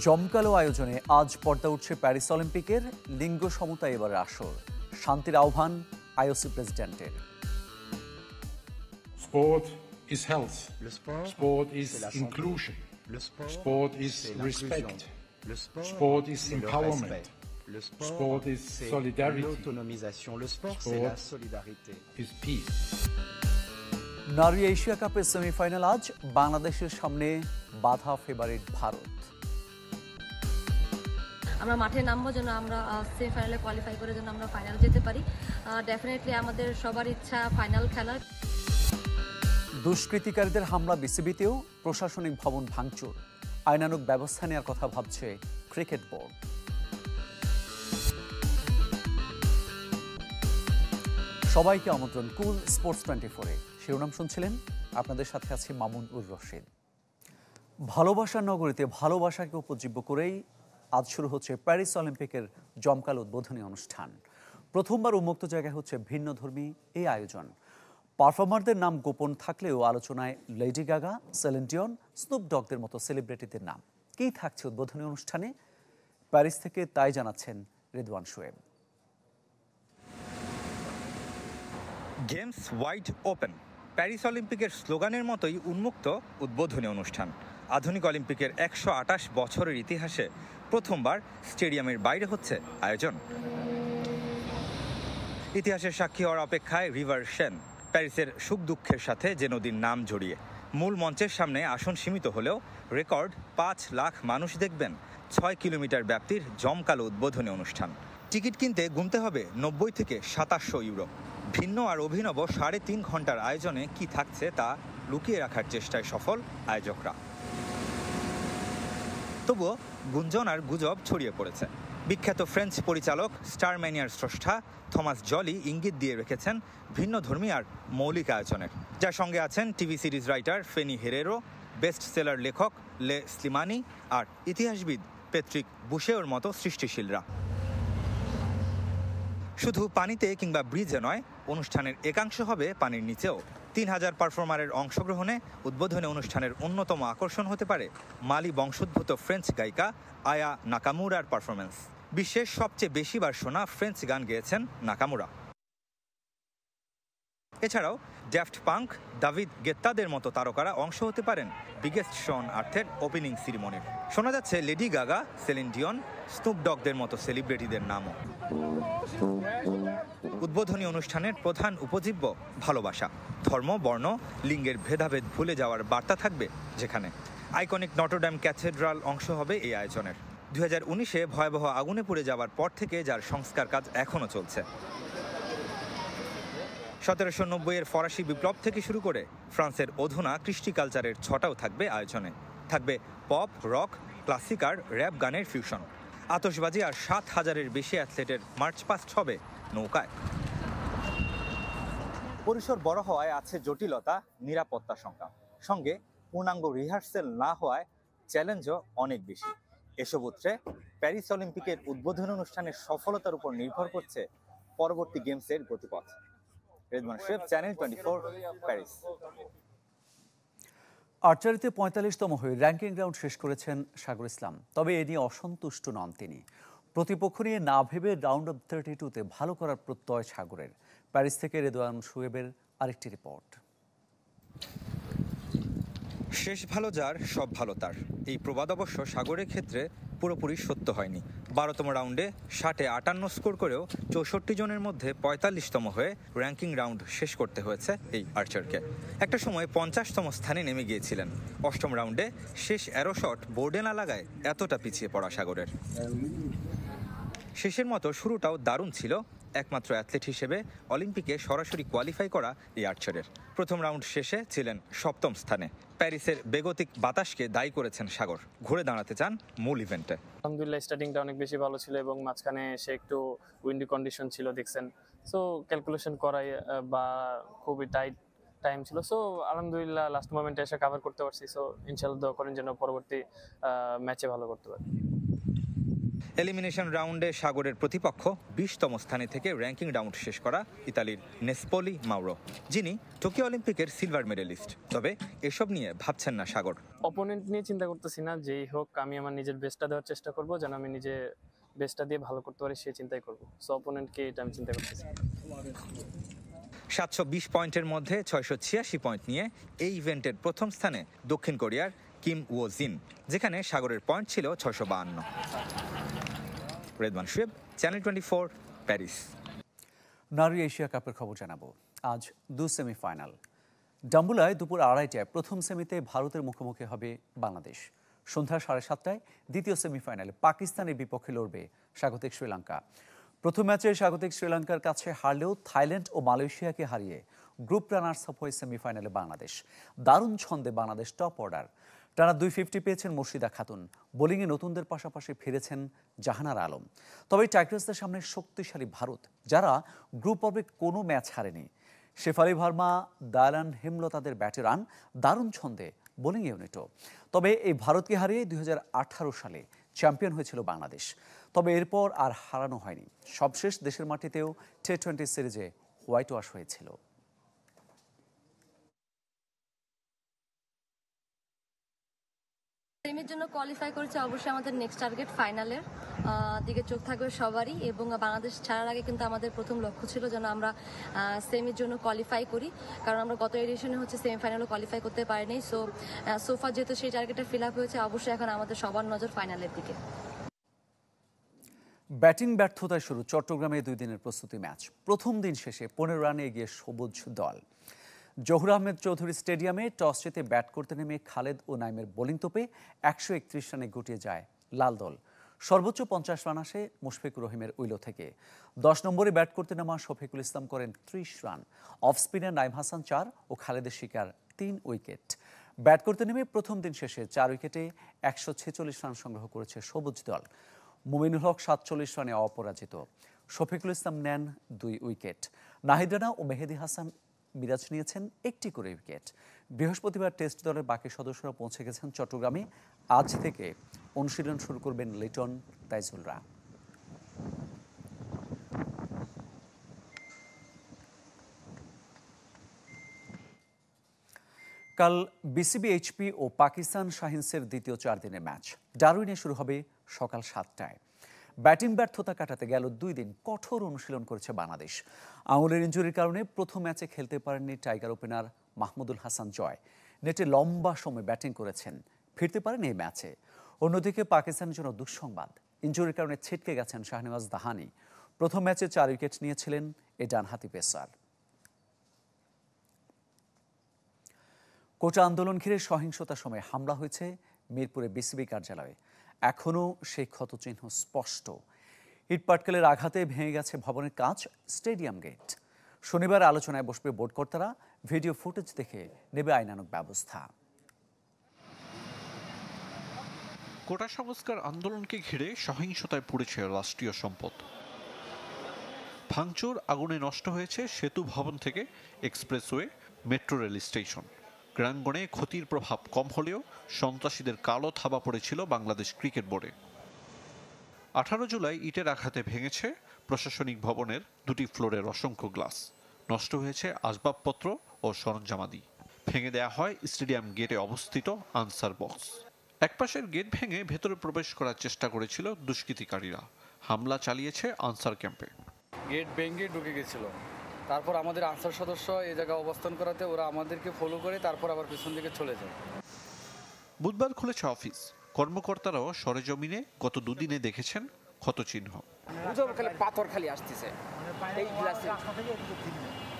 জমকালো আয়োজনে আজ পর্দা উঠছে প্যারিস অলিম্পিকের লিঙ্গ সমতা এবারের আসর। শান্তির আহ্বান আইওসি প্রেসিডেন্টের। Sport is health. Sport is inclusion. Sport is respect. Sport is empowerment. Sport is solidarity. Sport is peace. নারী এশিয়া কাপের সেমিফাইনাল আজ। বাংলাদেশের সামনে বাধা ফেভারিট ভারত। আমরা মাঠে নামবো যেন আমরা সেমিফাইনালে কোয়ালিফাই করে যেন আমরা ফাইনাল যেতে পারি। ডেফিনেটলি আমাদের সবার ইচ্ছা ফাইনাল খেলার। দুষ্কৃতিকারীদের হামলা বিসিবিতেও, প্রশাসনিক ভবন ভাঙচুর, আইনানুগ ব্যবস্থা নেওয়ার কথা ভাবছে ক্রিকেট বোর্ড। সবাইকে আমন্ত্রণ কুল স্পোর্টস 24-এ। শিরোনাম শুনছিলেন, আপনাদের সাথে আছি মামুন উর রশিদ। ভালোবাসার নগরীতে ভালোবাসাকে উপজীব্য করেই আজ শুরু হচ্ছে প্যারিস অলিম্পিকের জমকালো উদ্বোধনী অনুষ্ঠান। প্রথমবার উন্মুক্ত জায়গায় হচ্ছে ভিন্নধর্মী এই আয়োজন। পারফর্মারদের নাম গোপন থাকলেও আলোচনায় Lady Gaga, Celine Dion, Snoop ডগদের মতো সেলিব্রিটিদের নাম। কী থাকছে উদ্বোধনী অনুষ্ঠানে, প্যারিস থেকে তাই জানাচ্ছেন Redwan Shoaib. Games wide open, Paris অলিম্পিকের স্লোগানের মতোই উন্মুক্ত উদ্বোধনী অনুষ্ঠান। আধুনিক অলিম্পিকের 128 বছরের ইতিহাসে প্রথমবার স্টেডিয়ামের বাইরে হচ্ছে আয়োজন। ইতিহাসের সাক্ষী হওয়ার অপেক্ষায় রিভার সেন, প্যারিসের সুখ দুঃখের সাথে যে নদীর নাম জড়িয়ে। মূল মঞ্চের সামনে আসন সীমিত হলেও রেকর্ড 5 লাখ মানুষ দেখবেন 6 কিলোমিটার ব্যাপ্তির জমকালো উদ্বোধনী অনুষ্ঠান। টিকিট কিনতে গুনতে হবে 90 থেকে 2700 ইউরো। ভিন্ন আর অভিনব 3.5 ঘন্টার আয়োজনে কি থাকছে তা লুকিয়ে রাখার চেষ্টায় সফল আয়োজকরা। তবুও গুঞ্জন আর গুজব ছড়িয়ে পড়েছে। বিখ্যাত ফ্রেঞ্চ পরিচালক স্টারম্যানিয়ার স্রষ্টা থমাস জলি ইঙ্গিত দিয়ে রেখেছেন ভিন্নধর্মী আর মৌলিক আয়োজনের, যার সঙ্গে আছেন TV series writer Fanny Herrero, best seller লেখক লে স্লিমানি আর ইতিহাসবিদ পেট্রিক বুশেওর মতো সৃষ্টিশীলরা। শুধু পানিতে কিংবা ব্রিজে নয়, অনুষ্ঠানের একাংশ হবে পানির নিচেও। 3000 পারফর্মারের অংশগ্রহণে উদ্বোধনী অনুষ্ঠানের অন্যতম আকর্ষণ হতে পারে মালি বংশোদ্ভূত ফ্রেঞ্চ গায়িকা আয়া নাকামুরার পারফরমেন্স। বিশ্বের সবচেয়ে বেশিবার শোনা ফ্রেঞ্চ গান গেয়েছেন নাকামুরা। এছাড়াও ড্যাফট পাঙ্ক, দাভিদ গেত্তাদের মতো তারকারা অংশ হতে পারেন বিগেস্ট শো অন আর্থের ওপেনিং সেরিমনির। শোনা যাচ্ছে Lady Gaga, Celine Dion, Snoop ডগদের মতো সেলিব্রিটিদের নামও। উদ্বোধনী অনুষ্ঠানের প্রধান উপজীব্য ভালোবাসা। ধর্ম, বর্ণ, লিঙ্গের ভেদাভেদ ভুলে যাওয়ার বার্তা থাকবে যেখানে। আইকনিক নটরডেম ক্যাথেড্রাল অংশ হবে এই আয়োজনের। 2019-এ ভয়াবহ আগুনে পুড়ে যাওয়ার পর থেকে যার সংস্কার কাজ এখনও চলছে। 1790-এর ফরাসি বিপ্লব থেকে শুরু করে ফ্রান্সের অধুনা কৃষ্টি কালচারের ছটাও থাকবে আয়োজনে। থাকবে পপ, রক, ক্লাসিক আর র্যাপ গানের ফিউশন। আতশবাজি আর 7000-এর বেশি অ্যাথলেটের মার্চ পাস্ট হবে নৌকায়। পরিসর বড় হওয়ায় আছে জটিলতা, নিরাপত্তা সংখ্যা, সঙ্গে পূর্ণাঙ্গ রিহার্সেল না হওয়ায় চ্যালেঞ্জও অনেক বেশি। এসব উত্তরে প্যারিস অলিম্পিকের উদ্বোধনী অনুষ্ঠানের সফলতার উপর নির্ভর করছে পরবর্তী গেমসের গতিপথ। Redwan Shoaib, channel 24, Paris. আর্চারিতে 45তম হয়ে র্যাঙ্কিং রাউন্ড শেষ করেছেন সাগর ইসলাম। তবে এ নিয়ে অসন্তুষ্ট নন তিনি। প্রতিপক্ষ নিয়ে না ভেবে রাউন্ড অফ 32-তে ভালো করার প্রত্যয় সাগরের। প্যারিস থেকে রেদওয়ান শোয়েবের আরেকটি রিপোর্ট। শেষ ভালো যার, সব ভালো তার, এই প্রবাদ অবশ্য সাগরের ক্ষেত্রে পুরোপুরি সত্য হয়নি। 12তম রাউন্ডে 60-এ 58 স্কোর করেও 64 জনের মধ্যে 45তম হয়ে র্যাঙ্কিং রাউন্ড শেষ করতে হয়েছে এই আর্চারকে। একটা সময় 50তম স্থানে নেমে গিয়েছিলেন। 8ম রাউন্ডে শেষ অ্যারো শট বোর্ডে না লাগায় এতটা পিছিয়ে পড়া সাগরের। শেষের মতো শুরুটাও দারুণ ছিল একমাত্র অ্যাথলেট হিসেবে অলিম্পিকে সরাসরি কোয়ালিফাই করা এই আর্চারের। প্রথম রাউন্ড শেষে ছিলেন 7ম স্থানে। প্যারিসের বেগতিক বাতাসকে দায়ী করেছেন সাগর, ঘুরে দাঁড়াতে চান মূল ইভেন্টে। আলহামদুলিল্লাহ স্টার্টিংটা অনেক বেশি ভালো ছিল এবং মাঝখানে সে একটু উইন্ডি কন্ডিশন ছিল দেখছেন। সো ক্যালকুলেশন করাই বা খুবই টাইট টাইম ছিল। সো আলহামদুলিল্লাহ লাস্ট মোমেন্টে এসে কাভার করতে পারছি। সো ইনশাআল্লাহ দোয়া করেন যেন পরবর্তী ম্যাচে ভালো করতে পারি। এলিমিনেশন রাউন্ডে সাগরের প্রতিপক্ষ 20তম স্থানে থেকে র্যাঙ্কিং রাউন্ড শেষ করা ইতালির নেসপোলি মাউরো, যিনি টোকিও অলিম্পিকের সিলভার মেডেলিস্ট। তবে এসব নিয়ে ভাবছেন না সাগর। অপোনেন্ট নিয়ে চিন্তা করতেছি না, যেই হোক আমি আমার নিজের বেস্টটা দেওয়ার চেষ্টা করব, যেন আমি নিজে বেস্টটা দিয়ে ভালো করতে পারি সেই চিন্তাই করব। সো অপোনেন্টকে এটা আমি চিন্তা করতেছি। 720 পয়েন্টের মধ্যে 686 পয়েন্ট নিয়ে এই ইভেন্টের প্রথম স্থানে দক্ষিণ কোরিয়ার কিম ও জিন, যেখানে সাগরের পয়েন্ট ছিল 652। Redwan Shuaib, channel 24, Paris. নারী এশিয়া কাপের খবর জানাবো। আজ 2 সেমিফাইনাল। ডাম্বুলায় দুপুর 2:30টায় প্রথম সেমিতে ভারতের মুখোমুখি হবে বাংলাদেশ। সন্ধ্যা 7:30টায় দ্বিতীয় সেমিফাইনালে পাকিস্তানের বিপক্ষে লড়বে স্বাগতিক শ্রীলঙ্কা। প্রথম ম্যাচে স্বাগতিক শ্রীলঙ্কার কাছে হারলেও থাইল্যান্ড ও মালয়েশিয়াকে হারিয়ে গ্রুপ রানার্স আপ হয়ে সেমিফাইনালে বাংলাদেশ। দারুণ ছন্দে বাংলাদেশ টপ অর্ডার। টানা 250 পেয়েছেন মুর্শিদা খাতুন। বোলিংয়ে নতুনদের পাশাপাশি ফিরেছেন জাহানারা আলম। তবে টাইগার্সদের সামনে শক্তিশালী ভারত, যারা গ্রুপ পর্বে কোনো ম্যাচ হারেনি। শেফালি ভার্মা, দায়ালান হেমলতাদের ব্যাটে রান, দারুণ ছন্দে বোলিং ইউনিটও। তবে এই ভারতকে হারিয়ে 2018 সালে চ্যাম্পিয়ন হয়েছিল বাংলাদেশ। তবে এরপর আর হারানো হয়নি। সবশেষ দেশের মাটিতেও টি-20 সিরিজে হোয়াইট ওয়াশ হয়েছিল। সেমির জন্য কোয়ালিফাই করেছে, অবশ্যই আমাদের নেক্সট টার্গেট ফাইনালের দিকে চোখ থাকবে সবারই। এবং বাংলাদেশ ছাড়ার আগে কিন্তু আমাদের প্রথম লক্ষ্য ছিল যেন আমরা সেমির জন্য কোয়ালিফাই করি, কারণ আমরা গত এডিশনে হচ্ছে সেমিফাইনালে কোয়ালিফাই করতে পারিনি। সোফা যেহেতু সেই টার্গেটটা ফিল আপ হয়েছে, অবশ্যই এখন আমাদের সবার নজর ফাইনালের দিকে। ব্যাটিং ব্যর্থতায় শুরু চট্টগ্রামে 2 দিনের প্রস্তুতি ম্যাচ। প্রথম দিন শেষে 15 রানে এগিয়ে সবুজ দল। জহুর আহমেদ চৌধুরী স্টেডিয়ামে টস জিতে ব্যাট করতে নেমে খালেদ ও নাইমের বোলিং তোপে 131 রানে গুটিয়ে যায় লাল দল। সর্বোচ্চ 50 রান আসে মুশফিকুর রহিমের উইলো থেকে। 10 নম্বরে ব্যাট করতে নামা শফিকুল ইসলাম করেন 30 run. Off spinner Naim Hasan 4 ও খালেদের শিকার 3 উইকেট। ব্যাট করতে নেমে প্রথম দিন শেষে 4 উইকেটে 146 রান সংগ্রহ করেছে সবুজ দল। মুমিনুল হক 47 রানে অপরাজিত। শফিকুল ইসলাম নেন 2 উইকেট। নাহিদ রানা ও মেহেদি হাসান মিরাজ নিয়েছেন 1টি করে উইকেট। বৃহস্পতিবার টেস্ট দলের বাকি সদস্যরা পৌঁছে গেছেন চট্টগ্রামে। আজ থেকে অনুশীলন শুরু করবেন লিটন, তাইজুলরা। কাল বিসিবি এইচপি ও পাকিস্তান শাহিনসের দ্বিতীয় 4 দিনের ম্যাচ ডারউইনে শুরু হবে সকাল 7টায়। ব্যাটিং ব্যর্থতা কাটাতে গেল 2 দিন কঠোর অনুশীলন করেছে বাংলাদেশ। আঙুলের ইনজুরির কারণে প্রথম ম্যাচে খেলতে পারেননি টাইগার ওপেনার মাহমুদুল হাসান জয়। নেটে লম্বা সময় ব্যাটিং করেছেন, ফিরতে পারেন এই ম্যাচে। অন্যদিকে পাকিস্তানের জন্য দুঃসংবাদ, ইনজুরির কারণে ছিটকে গেছেন শাহনেওয়াজ দাহানি। প্রথম ম্যাচে 4 উইকেট নিয়েছিলেন এই ডানহাতি পেসার। কোটা আন্দোলন ঘিরে সহিংসতার সময় হামলা হয়েছে মিরপুরে বিসিবি কার্যালয়ে। এখনও সেই ক্ষতচিহ্ন স্পষ্ট। ইটপাটকেলের আঘাতে ভেঙে গেছে ভবনের কাঁচ, স্টেডিয়াম গেট। শনিবার আলোচনায় বসবে বোর্ড কর্তারা। ভিডিও ফুটেজ দেখে নেবে আইনানুগ ব্যবস্থা। কোটা সংস্কার আন্দোলনকে ঘিরে সহিংসতায় পুড়েছে রাষ্ট্রীয় সম্পদ। ভাঙচুর, আগুনে নষ্ট হয়েছে সেতু ভবন থেকে এক্সপ্রেসওয়ে, মেট্রো রেল স্টেশন। ক্রীড়াঙ্গনে ক্ষতির প্রভাব কম হলেও সন্ত্রাসীদের কালো থাবা পড়েছিল বাংলাদেশ ক্রিকেট বোর্ডে। 18 জুলাই ইটের আঘাতে ভেঙেছে প্রশাসনিক ভবনের 2টি ফ্লোরের অসংখ্য গ্লাস। নষ্ট হয়েছে আসবাবপত্র ও সরঞ্জামাদি। ভেঙে দেয়া হয় স্টেডিয়াম গেটে অবস্থিত আনসার বক্স। একপাশের গেট ভেঙে ভেতরে প্রবেশ করার চেষ্টা করেছিল দুষ্কৃতিকারীরা। হামলা চালিয়েছে আনসার ক্যাম্পে। গেট ভেঙে ঢুকে গেছিল, তারপর আমাদের আনসার সদস্য এই জায়গায় অবস্থান করাতে ওরা আমাদেরকে ফলো করে তারপর আবার পিছন দিকে চলে যায়। বুধবার খুলেছে অফিস। কর্মকর্তারাও সরেজমিনে গত 2 দিনে দেখেছেন ক্ষতচিহ্ন। পাথর খালি আসতেছে, এই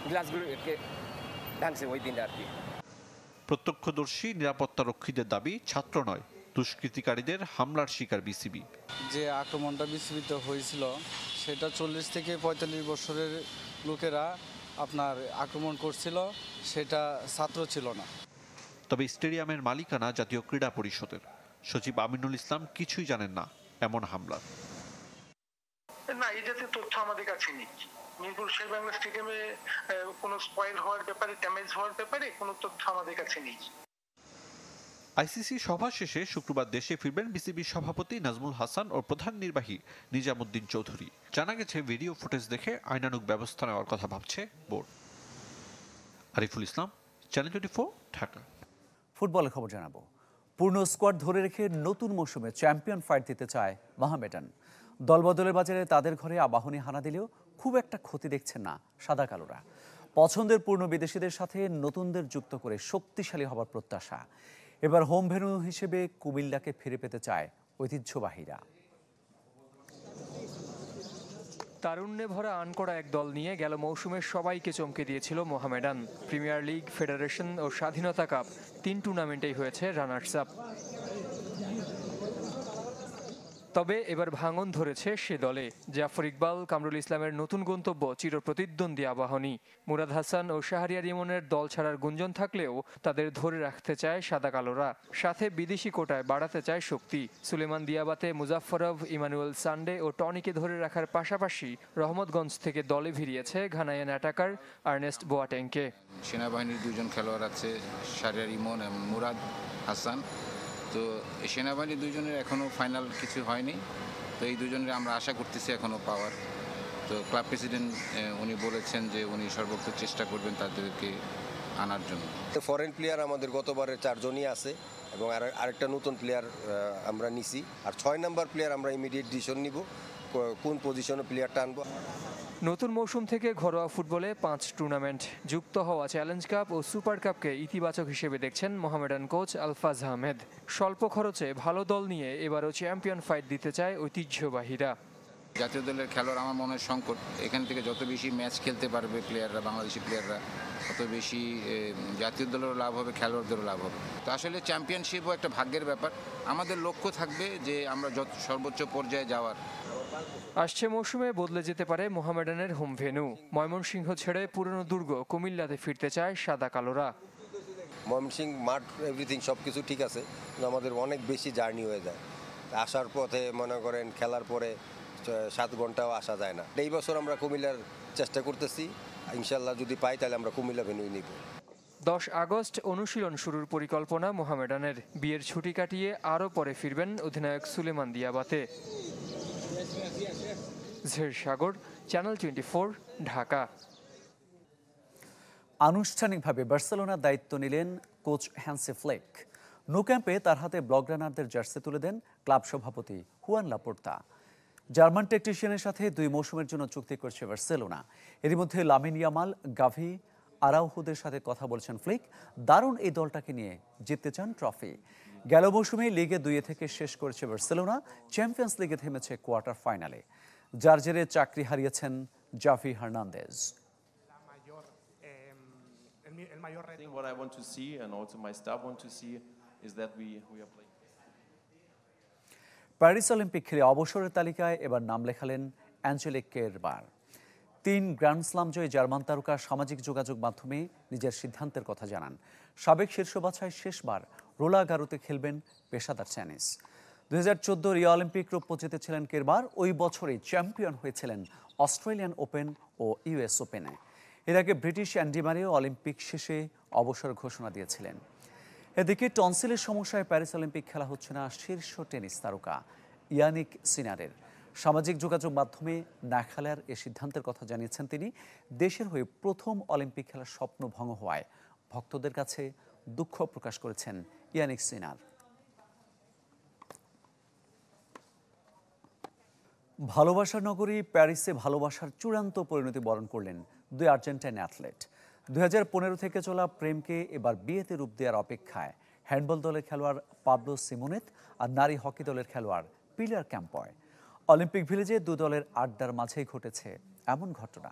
গ্লাসগুলো ভাঙছে ওই দিন আর কি। প্রত্যক্ষদর্শী নিরাপত্তা রক্ষীদের দাবি ছাত্র নয়, দুষ্কৃতিকারীদের হামলার শিকার বিসিবি। যে আক্রমণটা বিসিবিতে হয়েছিল সেটা 40 থেকে 45 বছরের লোকেরা আপনার আক্রমণ করছিল, সেটা ছাত্র ছিল না। তবে স্টেডিয়ামের মালিকানা জাতীয় ক্রীড়া পরিষদের। সচিব আমিনুল ইসলাম কিছুই জানেন না এমন হামলা। না, এই জাতীয় তথ্য আমাদের কাছে নেই। মিরপুর শেরেবাংলা স্টেডিয়ামে কোনো স্পয়েল হওয়ার ব্যাপারে, ড্যামেজ হওয়ার ব্যাপারে কোনো তথ্য আমাদের কাছে নেই। আইসিসি সভা শেষে শুক্রবার দেশে ফিরবেন বিসিবির সভাপতি নাজমুল হাসান ও প্রধান নির্বাহী নিজামুদ্দিন চৌধুরী। জানা গেছে ভিডিও ফুটেজ দেখে আইনানুগ ব্যবস্থা নেওয়ার কথা ভাবছে বোর্ড। আরিফুল ইসলাম, চ্যানেল 24, ঢাকা। ফুটবলের খবর জানাবো। পূর্ণ স্কোয়াড ধরে রেখে নতুন মৌসুমে চ্যাম্পিয়ন ফাইট দিতে চায় মোহামেডান। দলবদলের বাজারে তাদের ঘরে আবাহনী হানা দিলেও খুব একটা ক্ষতি দেখছেন না সাদা কালোরা। পছন্দের পূর্ণ বিদেশিদের সাথে নতুনদের যুক্ত করে শক্তিশালী হবার প্রত্যাশা। এবার হোম ভেন্যু হিসেবে কুমিল্লাকে ফিরে পেতে চায় ঐতিহ্যবাহীরা। তারুণ্যে ভরা আনকড়া এক দল নিয়ে গেল মৌসুমে সবাইকে চমকে দিয়েছিল মোহামেডান। প্রিমিয়ার লিগ, ফেডারেশন ও স্বাধীনতা কাপ 3 টুর্নামেন্টেই হয়েছে রানার্স আপ। তবে এবার ভাঙন ধরেছে সে দলে। জাফর ইকবাল, কামরুল ইসলামের নতুন গন্তব্য চিরপ্রতিদ্বন্দ্বী আবাহনী। মুরাদ হাসান ও শাহরিয়ার ইমনের দল ছাড়ার গুঞ্জন থাকলেও তাদের ধরে রাখতে চায় সাদা কালোরা। সাথে বিদেশি কোটায় বাড়াতে চায় শক্তি। সুলেমান দিয়াবাতে, মুজাফফরভ, ইমানুয়েল সান্ডে ও টনিকে ধরে রাখার পাশাপাশি রহমতগঞ্জ থেকে দলে ভিড়িয়েছে ঘানাইয়ান অ্যাটাকার আর্নেস্ট বোয়াটেংকে। সেনাবাহিনীর 2 জন খেলোয়াড় আছে, শাহরিয়ার ইমন এবং মুরাদ হাসান। তো সেনাবাহিনীর 2 জনের এখনও ফাইনাল কিছু হয়নি, তো এই 2 জনের আমরা আশা করতেছি এখনও পাওয়ার। তো ক্লাব প্রেসিডেন্ট উনি বলেছেন যে উনি সর্বোচ্চ চেষ্টা করবেন তাদেরকে আনার জন্য। ফরেন প্লেয়ার আমাদের গতবারের 4 জনই আছে এবং আরেকটা নতুন প্লেয়ার আমরা নিছি। আর 6 নাম্বার প্লেয়ার আমরা ইমিডিয়েট ডিসিশন নিব কোন পজিশনে প্লেয়ারটা আনবো। নতুন মৌসুম থেকে ঘরোয়া ফুটবলে 5 টুর্নামেন্ট যুক্ত হওয়া চ্যালেঞ্জ কাপ ও সুপার কাপকে ইতিবাচক হিসেবে দেখছেন মোহামেডান কোচ আলফাজ আহমেদ। স্বল্প খরচে ভালো দল নিয়ে এবারও চ্যাম্পিয়ন ফাইট দিতে চায় ঐতিহ্যবাহীরা। জাতীয় দলের খেলোয়াড় আমার মনে হয় সংকট। এখান থেকে যত বেশি ম্যাচ খেলতে পারবে প্লেয়াররা, বাংলাদেশি প্লেয়াররা, তত বেশি জাতীয় দলেরও লাভ হবে, খেলোয়াড়দেরও লাভ হবে। তো আসলে চ্যাম্পিয়নশিপও একটা ভাগ্যের ব্যাপার। আমাদের লক্ষ্য থাকবে যে আমরা সর্বোচ্চ পর্যায়ে যাওয়ার। আসছে মৌসুমে বদলে যেতে পারে মোহামেডানের হোম ভেন্যু। ময়মনসিংহ ছেড়ে পুরনো দুর্গ কুমিল্লাতে ফিরতে চায় সাদা কালোরা। ময়মনসিংহ মাঠ এভরিথিং সব কিছু ঠিক আছে, কিন্তু আমাদের অনেক বেশি জার্নি হয়ে যায়। আসার পথে মনে করেন খেলার পরে 7 ঘন্টাও আসা যায় না। এই বছর আমরা কুমিল্লার চেষ্টা করতেছি, ইনশাল্লাহ যদি পাই তাহলে আমরা কুমিল্লা ভেন্যু নিব। 10 আগস্ট অনুশীলন শুরুর পরিকল্পনা মোহামেডানের। বিয়ের ছুটি কাটিয়ে আরও পরে ফিরবেন অধিনায়ক সুলেমান দিয়াবাতে। জের সাগর, চ্যানেল 24, ঢাকা। আনুষ্ঠানিকভাবে বার্সেলোনার দায়িত্ব নিলেন কোচ হ্যান্সি ফ্লেক। নো ক্যাম্পে তার হাতে ব্লগ রানারদের জার্সি তুলে দেন ক্লাব সভাপতি হুয়ান লাপোর্তা। জার্মান টেকনিশিয়ানের সাথে 2 মৌসুমের জন্য চুক্তি করছে বার্সেলোনা। এর মধ্যে লামিন ইয়ামাল, গাভি, আরাউহোদের সাথে কথা বলছেন ফ্লিক। দারুণ এই দলটাকে নিয়ে জিততে চান ট্রফি। গেল মৌসুমে লিগে 2 থেকে শেষ করেছে বার্সেলোনা। চ্যাম্পিয়ন্স লিগে থেমেছে কোয়ার্টার ফাইনালে। যার জেরে চাকরি হারিয়েছেন Xavi Hernandez. What I want to see and also my staff want to see is that we are playing. Paris Olympic খেলে অবসরের তালিকায় এবার নাম লেখালেন অ্যাঞ্জেলিক কেরবার। 3 গ্র্যান্ড স্লাম জয়ী জার্মান তারকা সামাজিক যোগাযোগ মাধ্যমে নিজের সিদ্ধান্তের কথা জানান। সাবেক শীর্ষ বাছাই শেষবার রোলা গারোতে খেলবেন পেশাদার টেনিস। 2014 রিও অলিম্পিক রৌপ্য জিতেছিলেন কেরবার। ওই বছরই চ্যাম্পিয়ন হয়েছিলেন অস্ট্রেলিয়ান ওপেন ও ইউএস ওপেনে। এর আগে ব্রিটিশ অ্যান্ডি মারিও অলিম্পিক শেষে অবসর ঘোষণা দিয়েছিলেন। এদিকে টনসিলের সমস্যায় প্যারিস অলিম্পিক খেলা হচ্ছে না শীর্ষ টেনিস তারকা ইয়ানিক সিনারের। সামাজিক যোগাযোগ মাধ্যমে না খেলার এ সিদ্ধান্তের কথা জানিয়েছেন তিনি। দেশের হয়ে প্রথম অলিম্পিক খেলার স্বপ্ন ভঙ্গ হওয়ায় ভক্তদের কাছে দুঃখ প্রকাশ করেছেন ইয়ানিক সিনার। ভালোবাসার নগরী প্যারিসে ভালোবাসার চূড়ান্ত পরিণতি বরণ করলেন 2 আর্জেন্টাইন অ্যাথলেট। 2015 থেকে চলা প্রেমকে এবার বিয়েতে রূপ দেওয়ার অপেক্ষায় হ্যান্ডবল দলের খেলোয়াড় পাবলো সিমোনেত আর নারী হকি দলের খেলোয়াড় পিলার ক্যাম্পয়। অলিম্পিক ভিলেজে 2 দলের আড্ডার মাঝেই ঘটেছে এমন ঘটনা।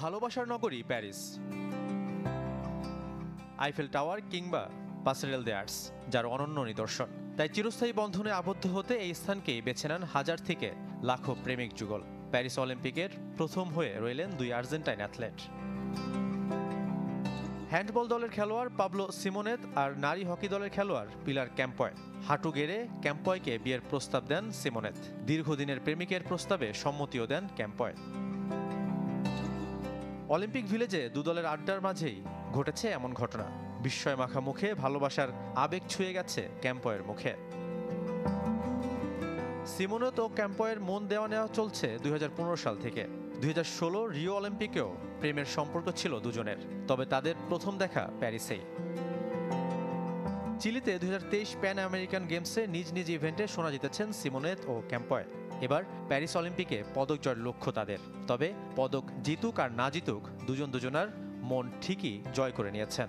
ভালোবাসার নগরী প্যারিস, আইফেল টাওয়ার কিংবা পাসেরেল দে আর্টস যার অনন্য নিদর্শন। তাই চিরস্থায়ী বন্ধনে আবদ্ধ হতে এই স্থানকেই বেছে নেন হাজার থেকে লাখো প্রেমিক যুগল। প্যারিস অলিম্পিকের প্রথম হয়ে রইলেন 2 আর্জেন্টাইন অ্যাথলেট। হ্যান্ডবল দলের খেলোয়াড় পাবলো সিমোনেত আর নারী হকি দলের খেলোয়াড় পিলার ক্যাম্পয়। হাঁটু গেড়ে ক্যাম্পয়কে বিয়ের প্রস্তাব দেন সিমোনেত। দীর্ঘদিনের প্রেমিকের প্রস্তাবে সম্মতিও দেন ক্যাম্পয়। অলিম্পিক ভিলেজে 2 দলের আড্ডার মাঝেই ঘটেছে এমন ঘটনা। বিস্ময় মাখা মুখে ভালোবাসার আবেগ ছুঁয়ে গেছে ক্যাম্পয়ের মুখে। সিমোনেত ও ক্যাম্পয়ের মন দেওয়া নেওয়া চলছে 2015 সাল থেকে। 2016 রিও অলিম্পিকেও প্রেমের সম্পর্ক ছিল দুজনের, তবে তাদের প্রথম দেখা প্যারিসেই। চিলিতে 2023 প্যান আমেরিকান গেমসে নিজ নিজ ইভেন্টে সোনা জিতেছেন সিমোনেত ও ক্যাম্পয়। এবার প্যারিস অলিম্পিকে পদক জয়ের লক্ষ্য তাদের। তবে পদক জিতুক আর না জিতুক, দুজনার মন ঠিকই জয় করে নিয়েছেন।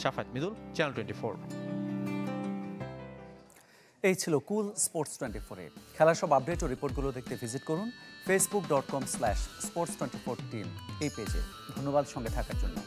শাফাত মিদুল, চ্যানেল 24। এই ছিল কুল স্পোর্টস 24-এ। খেলার সব আপডেট ও রিপোর্টগুলো দেখতে ভিজিট করুন facebook.com/sports24team এই পেজে। ধন্যবাদ সঙ্গে থাকার জন্য।